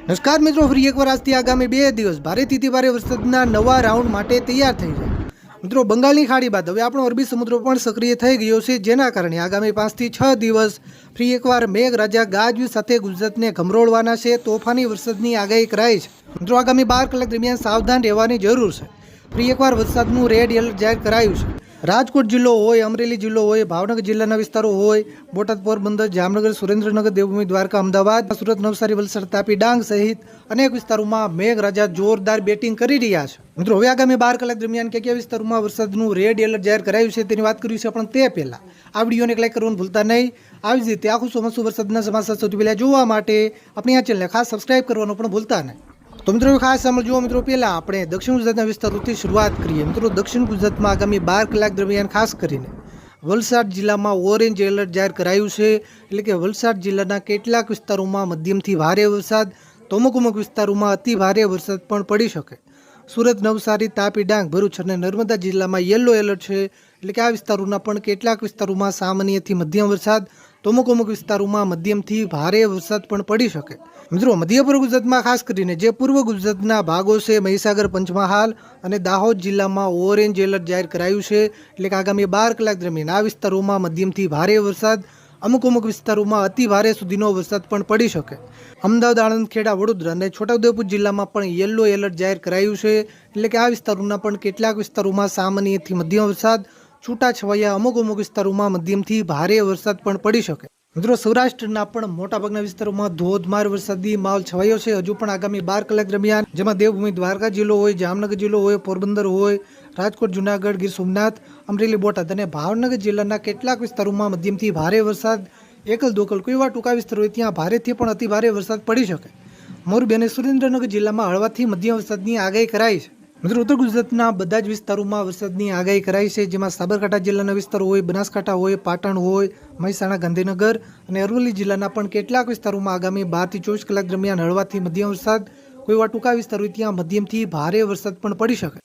નમસ્કાર મિત્રો, ફરી એકવાર આજથી આગામી 2 દિવસ ભારેથી અતિ ભારે વરસાદના નવા રાઉન્ડ માટે તૈયાર થઈ જાય. મિત્રો, બંગાળની ખાડી બાદ હવે આપણો અરબી સમુદ્ર પણ સક્રિય થઈ ગયો છે, જેના કારણે આગામી 5 થી 6 દિવસ ફરી એકવાર મેઘરાજા ગાજવીજ સાથે ગુજરાતને ગમરોળવાના છે. તોફાની વરસાદની આગાહી કરાઈ છે. મિત્રો, આગામી 12 કલાક દરમિયાન સાવધાન રહેવાની જરૂર છે. ફરી એકવાર વરસાદનું રેડ એલર્ટ જાહેર કરાયું છે. રાજકોટ જિલ્લો હોય, અમરેલી જિલ્લો હોય, ભાવનગર જિલ્લાના વિસ્તારો હોય, બોટાદ, પોરબંદર, જામનગર, સુરેન્દ્રનગર, દેવભૂમિ, દ્વારકા, અમદાવાદ, સુરત, નવસારી, વલસાડ, તાપી, ડાંગ સહિત અનેક વિસ્તારોમાં મેઘરાજા જોરદાર બેટિંગ કરી રહ્યા છે. મિત્રો, હવે આગામી 12 કલાક દરમિયાન કયા વિસ્તારોમાં વરસાદનું રેડ એલર્ટ જાહેર કરાયું છે તેની વાત કરી છે, પણ તે પહેલા આ વિડીયોને લાઈક કરવાનું ભૂલતા નહીં. આવી જ રીતે આખું ચોમાસું વરસાદના સમાચાર સૌથી પહેલા જોવા માટે આપણી આ ચેનલને ખાસ સબસ્ક્રાઇબ કરવાનું પણ ભૂલતા નહીં. તો મિત્રો, ખાસ સમજો મિત્રો, પહેલાં આપણે દક્ષિણ ગુજરાતના વિસ્તારોથી શરૂઆત કરીએ. મિત્રો, દક્ષિણ ગુજરાતમાં આગામી 12 કલાક દરમિયાન ખાસ કરીને વલસાડ જિલ્લામાં ઓરેન્જ એલર્ટ જાહેર કરાયું છે. એટલે કે વલસાડ જિલ્લાના કેટલાક વિસ્તારોમાં મધ્યમથી ભારે વરસાદ, તો અમુક વિસ્તારોમાં અતિ ભારે વરસાદ પણ પડી શકે. સુરત, નવસારી, તાપી, ડાંગ, ભરૂચ અને નર્મદા જિલ્લામાં યલો એલર્ટ છે. એટલે કે આ વિસ્તારોના પણ કેટલાક વિસ્તારોમાં સામાન્યથી મધ્યમ વરસાદ, તો અમુક વિસ્તારોમાં મધ્યમથી ભારે વરસાદ પણ પડી શકે. મિત્રો, મધ્ય પૂર્વ ગુજરાતમાં ખાસ કરીને જે પૂર્વ ગુજરાતના ભાગો છે, મહીસાગર, પંચમહાલ અને દાહોદ જિલ્લામાં ઓરેન્જ એલર્ટ જાહેર કરાયું છે. એટલે કે આગામી 12 કલાક દરમિયાન આ વિસ્તારોમાં મધ્યમથી ભારે વરસાદ, અમુક વિસ્તારોમાં અતિ ભારે સુધીનો વરસાદ પણ પડી શકે. અમદાવાદ, આણંદ, ખેડા, વડોદરા અને છોટાઉદેપુર જિલ્લામાં પણ યલો એલર્ટ જાહેર કરાયું છે. એટલે કે આ વિસ્તારોના પણ કેટલાક વિસ્તારોમાં સામાન્યથી મધ્યમ વરસાદ, છૂટાછવાયા અમુક વિસ્તારોમાં મધ્યમથી ભારે વરસાદ પણ પડી શકે. મિત્રો, સૌરાષ્ટ્રના પણ મોટાભાગના વિસ્તારોમાં ધોધમાર વરસાદી માહોલ છવાયો છે. હજુ પણ આગામી 12 કલાક દરમિયાન જેમાં દેવભૂમિ, દ્વારકા જિલ્લો હોય, જામનગર જિલ્લો હોય, પોરબંદર હોય, રાજકોટ, જુનાગઢ, ગીર સોમનાથ, અમરેલી, બોટાદ અને ભાવનગર જિલ્લાના કેટલાક વિસ્તારોમાં મધ્યમથી ભારે વરસાદ, એકલ દોકલ કોઈ એવા ટૂંકા વિસ્તારો હોય ત્યાં ભારેથી પણ અતિ ભારે વરસાદ પડી શકે. મોરબી અને સુરેન્દ્રનગર જિલ્લામાં હળવાથી મધ્યમ વરસાદની આગાહી કરાઈ છે. મિત્રો, ઉત્તર ગુજરાતના બધા જ વિસ્તારોમાં વરસાદની આગાહી કરાઈ છે, જેમાં સાબરકાંઠા જિલ્લાના વિસ્તારો હોય, બનાસકાંઠા હોય, પાટણ હોય, મહેસાણા, ગાંધીનગર અને અરવલ્લી જિલ્લાના પણ કેટલાક વિસ્તારોમાં આગામી 12 થી 24 કલાક દરમિયાન હળવાથી મધ્યમ વરસાદ, કોઈ એવા ટૂંકા વિસ્તારો હોય ત્યાં મધ્યમથી ભારે વરસાદ પણ પડી શકે.